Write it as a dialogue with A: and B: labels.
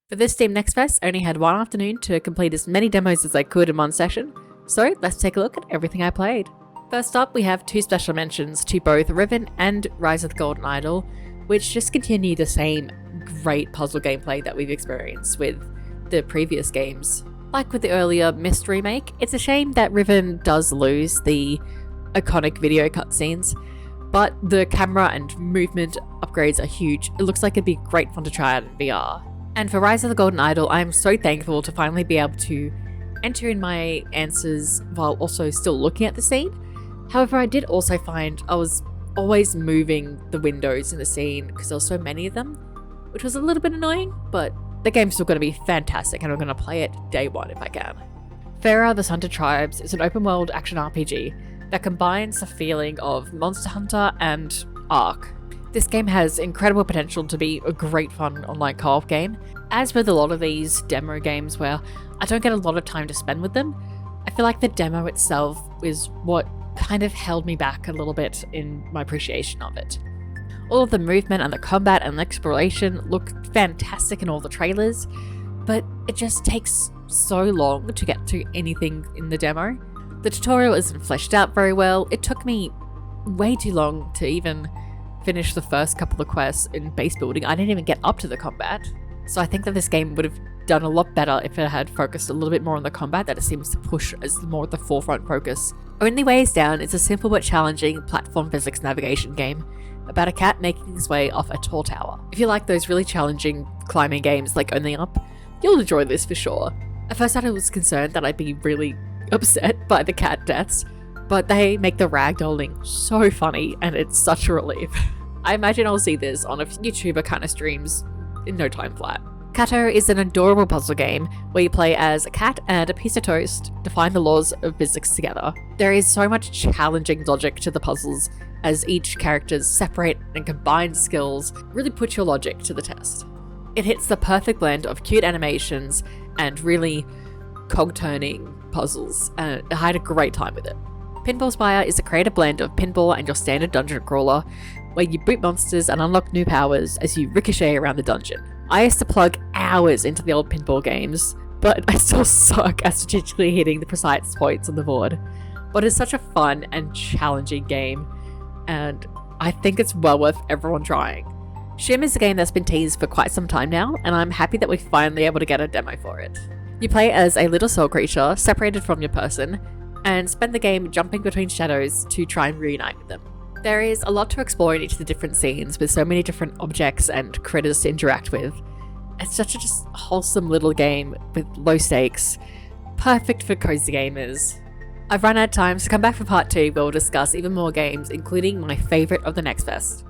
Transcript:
A: For this Steam Next Fest, I only had one afternoon to complete as many demos as I could in one session, so let's take a look at everything I played. First up, we have two special mentions to both Riven and Rise of the Golden Idol, which just continue the same great puzzle gameplay that we've experienced with the previous games. Like with the earlier Myst remake, it's a shame that Riven does lose the iconic video cutscenes, but the camera and movement upgrades are huge. It looks like it'd be great fun to try out in VR. And for Rise of the Golden Idol, I'm so thankful to finally be able to enter in my answers while also still looking at the scene. However, I did also find I was always moving the windows in the scene because there were so many of them, which was a little bit annoying, but the game's still going to be fantastic and I'm going to play it day one if I can. Fera the Hunter Tribes is an open world action RPG that combines the feeling of Monster Hunter and Ark. This game has incredible potential to be a great fun online co-op game. As with a lot of these demo games where I don't get a lot of time to spend with them, I feel like the demo itself is what kind of held me back a little bit in my appreciation of it. All of the movement and the combat and the exploration look fantastic in all the trailers, but it just takes so long to get to anything in the demo. The tutorial isn't fleshed out very well. It took me way too long to even finish the first couple of quests in base building. I didn't even get up to the combat. So I think that this game would have done a lot better if it had focused a little bit more on the combat that it seems to push as more at the forefront focus. Only Ways Down is a simple but challenging platform physics navigation game about a cat making his way off a tall tower. If you like those really challenging climbing games like Only Up, you'll enjoy this for sure. At first I was concerned that I'd be really upset by the cat deaths, but they make the ragdolling so funny and it's such a relief. I imagine I'll see this on a YouTuber kind of streams in no time flat. Kato is an adorable puzzle game where you play as a cat and a piece of toast to find the laws of physics together. There is so much challenging logic to the puzzles as each character's separate and combined skills really put your logic to the test. It hits the perfect blend of cute animations and really cog-turning puzzles, and I had a great time with it. Pinball Spire is a creative blend of pinball and your standard dungeon crawler, where you boot monsters and unlock new powers as you ricochet around the dungeon. I used to plug hours into the old pinball games, but I still suck at strategically hitting the precise points on the board. But it's such a fun and challenging game, and I think it's well worth everyone trying. Shim is a game that's been teased for quite some time now, and I'm happy that we're finally able to get a demo for it. You play as a little soul creature separated from your person, and spend the game jumping between shadows to try and reunite with them. There is a lot to explore in each of the different scenes with so many different objects and critters to interact with. It's such a just wholesome little game with low stakes, perfect for cozy gamers. I've run out of time, so come back for part 2 where we'll discuss even more games, including my favourite of the Next Fest.